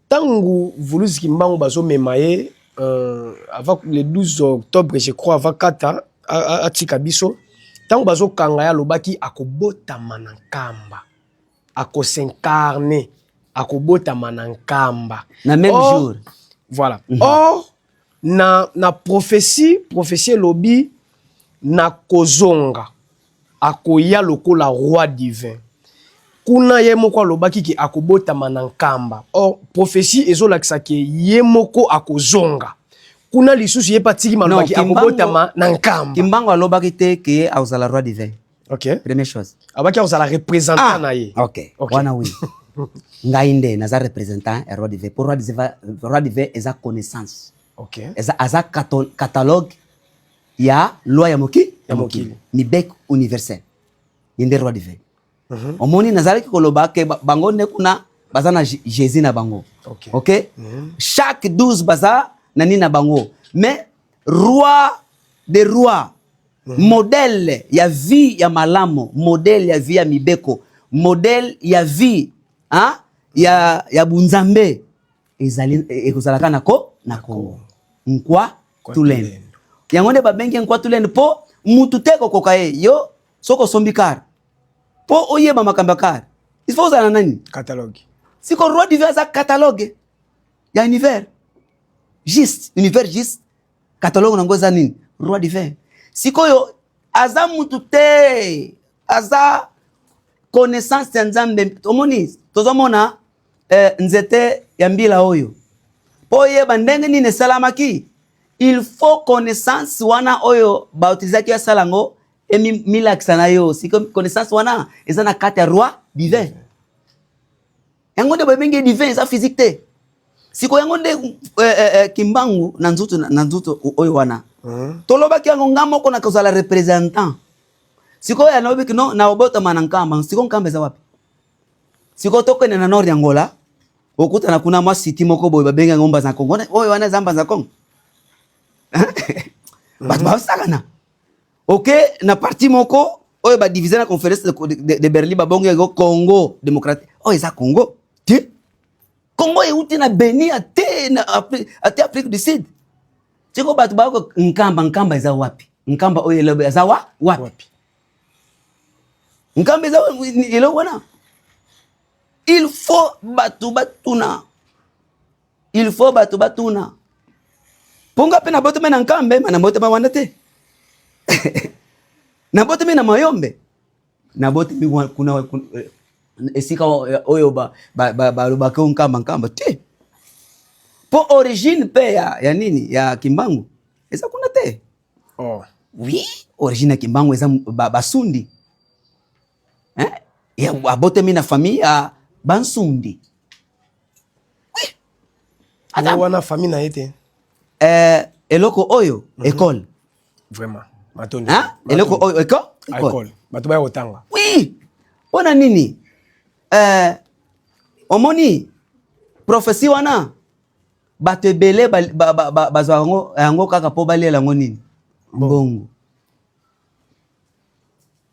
Tango Vulusi Kimbangu bazo memaye avant le 12 octobre je crois avant kata a Tikabiso. Tango bazo kangaya lobaki akobota manankamba. Akosencarne akobota manankamba. Na même jour. Voilà. Or na prophétie lobi na kozonga akoya lokola roi divin. Kuna ye moko alobaki ki akobota manankamba. Or prophétie ezolakisa ke ye moko akozonga. Kuna lisusu ye patiki malobaki akobota manankamba. Kimbangu alobaki te ke azala roi divin. OK. Première chose. Abaki azala représentant na ye. OK. Wana oui. Ngainde naza représentant et roi divin. Pour roi divin eza connaissance. OK. Eza catalogue ya loi ya mokili. Mibek universel. Yende roi divin. Omoni nazali koloba ke bango ne kuna baza na Jésus na bango. OK? Chaque 12 baza nani na bango. Mais roi des rois, modèle ya vie ya malamo, modèle ya vie ya mibeko, modèle ya vie ya bunzambe ezali ekozalaka nako nkwa tulendo. Yango ne babengi nkwa tulendo po mutu te kokoka ye yo soko sombikar. Po oyeba makambo kar. Il faut uzana nani? Catalogue. Siko roi divin za catalogue ya univers. Univers juste. Catalogue nango za nini? Roi divin. Siko yo aza mutu te. Aza connaissance ya Nzambe. Omoni tozomona nzete ya mbila oyo. Po oyeba ndenge nini salamaki. Il faut connaissance wana oyo ba utilizaki ya salango. Et milakisana yo, si comme connaissance wana, eza na kati ya roi divin. Yango de bengi divin eza physique te. Siko yango de Kimbangu na nzuto oyo wana. Toloba ki yango ngamo ko na kozala représentant. Siko ya nobi kino na obota manankamba, siko nkamba eza wapi? Siko toko na nord ya Angola, okuta na kuna mwa city moko boy babenga ngomba za Kongo. Oyo wana zamba za Kongo. Batu ba sakana. OK, na parti moko, oyo ba diviser na conférence de Berlin ba bongo yego Congo démocratique. Oh, eza Congo. Ti? Congo e uti na Benin ate na Afrique du Sud. Tiko batu ba ko nkamba eza wapi? Nkamba oyo lebe eza wapi? Nkamba eza elo wana. Il faut batu batuna. Ponga pe na bote mena nkambe, na bote ba wanda te. Na bote mi na mayombe. Na bote mi kuna esika oyo ba ko nkamba te. Po origine pe ya nini ya Kimbangu. Eza kuna te. Oh. Oui, origine ya Kimbangu eza basundi. Ya abote mi na famille ya bansundi. Oui. Ada wana famille na ete. Eloko oyo école. Vraiment. Matoni. Eloko oyo école. Bato ba otanga. Oui. Pona nini? Omoni prophétie wana bato ebele bazwa yango kaka po balela ngo nini? Mbongo.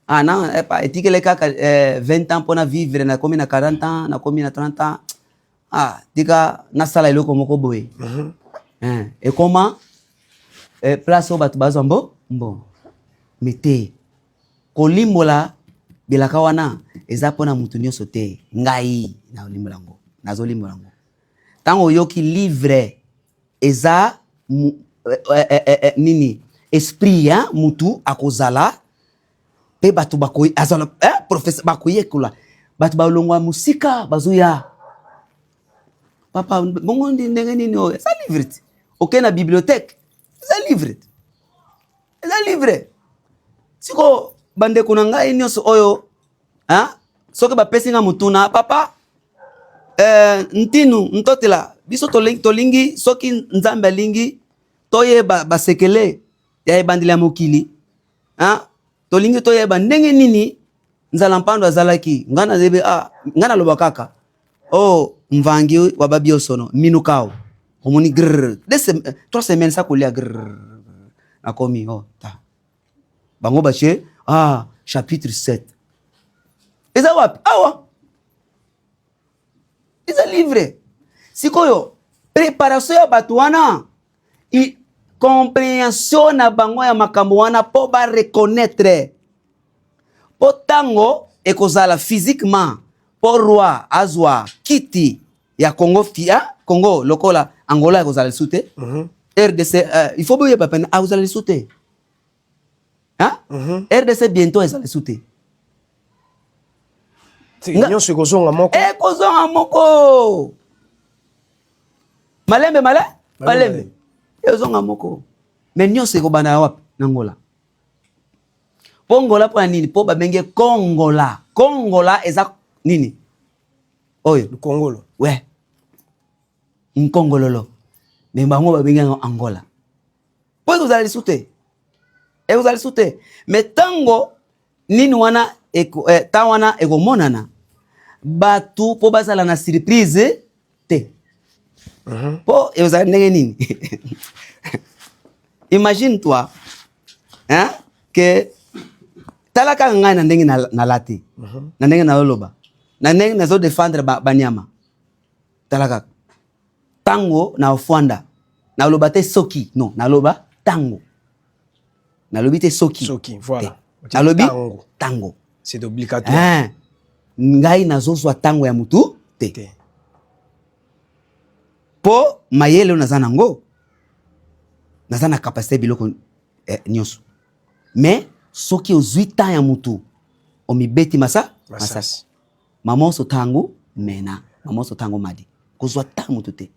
Non, etikele kaka 20 ans pona vivre na komi na 40 ans, na komi na 30 ans. Tika nasala eloko moko boye. Et comment place au bato bazwa mbongo. Mete kolimbola bilaka wana eza pona mutu nyonso te. Ngai na olimbola ngo. Nazo limbola ngo. Tango yoki livre eza nini esprit mutu akozala pe batu bakoyi azala professeur bakoyi ekula batu balongwa musika bazuya papa bongo ndenge nini o eza livre OK na bibliothèque eza livre siko bande kuna ngai nyonso oyo soki bapesi nga mutuna papa ntinu ntotela biso tolingi soki Nzambe alingi toyeba basekele ya ebandeli ya mokili tolingi toyeba ndenge nini nzala mpando azalaki ngana zebe ngana loba kaka mvangi wa babi osono minukao omoni grrr 3 semaines sakolia grrr nakomi ta bango bache chapitre 7 eza wapi awa eza livre Sikoyo préparation ya bato wana i compréhension na bango ya makambo wana po ba reconnaître po tango ekozala physiquement po roi azwa kiti ya Congo fia Congo lokola Angola ekozala lisute RDC il faut bien pas peine azala lisute hein RDC bientôt ezala lisute nyonso ekozonga moko ekozonga moko malembe ezonga moko mais nyonso ekobana wapi na Angola po Angola po nini po babenge Kongola eza nini oyo Kongolo ouais Nkongololo mais bango babenge Angola po ekozala lisute mais tango nini wana ta wana ekomonana batu po bazala na surprise te po ekozala ndenge nini imagine toi hein que talaka ngai na ndenge na lati na ndenge na loloba na ndenge nazo défendre banyama talaka tango na ofwanda na loba te soki non na loba tango na lobi te soki voilà na lobi tango c'est obligatoire ngai nazozwa tango ya mutu te po mayele naza nango naza na capacité biloko nyonso mais soki ozwi temps ya mutu omibeti masasi mama oso tango mena mama oso tango madi kozwa temps mutu te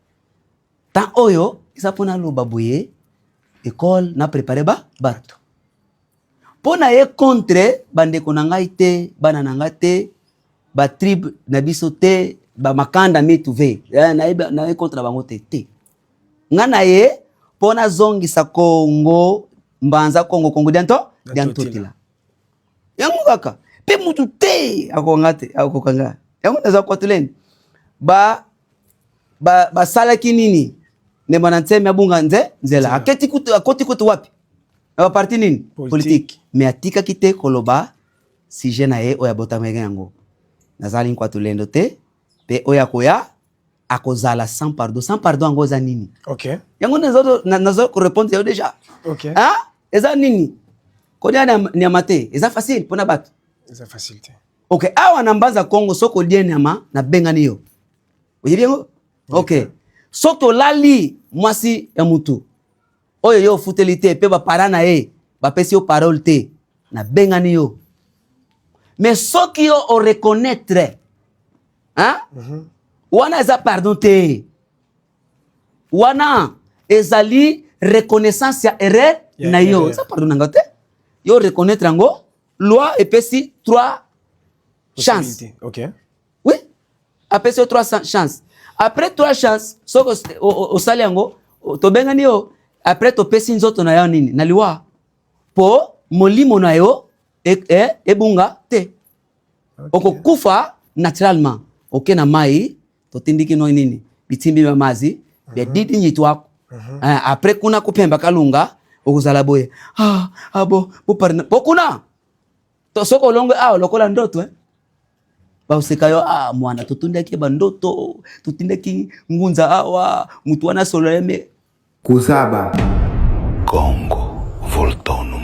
temps oyo eza mpona loba boye école na préparé bato pona ye contre bandeko na ngai te bana na ngai te ba tribe na biso te ba makanda mitu ve na ye contre bango te ngana ye pona zongisa Kongo mbanza Kongo dianto tila yango kaka pe mutu te akokanga yango naza kwatuleni ba salaki nini ne banantseme abunga nzela akoti kutu wapi ba parti nini politique mais atika kite koloba sujet na ye oya botamenge yango nazali kwatulendo te pe oya koya akozala sans pardon yango za nini OK yango nazo ko répondre yo déjà OK hein eza nini kodia na mate eza facile pona bato eza facile te OK awa na mbanza Congo soko die nyama na bengani yo oyebi yango OK soto lali mwasi ya mutu oyo yo futeli te pe ba parana ye ba pesi yo parole te na bengani yo mais soki yo o reconnaître hein wana eza pardon te wana ezali reconnaissance ya erreur na yo eza pardon nanga te yo reconnaître yango loi epesi 3 chances OK oui apesi 3 chances après 3 chances soko osali yango to bengani yo après to pesi nzoto na yo nini na liwa po molimo na yo ebunga te okokufa naturellement OK na mai to tindiki no nini bitimbi ba mazi be didi nyitu wako après kuna kupemba kalunga okuzala boye abo buparna pokuna to soko longo lokola ndoto ba usekayo mwana tutundaki ba ndoto tutindaki ngunza awa mutu wana soleme Kusaba Congo Voltono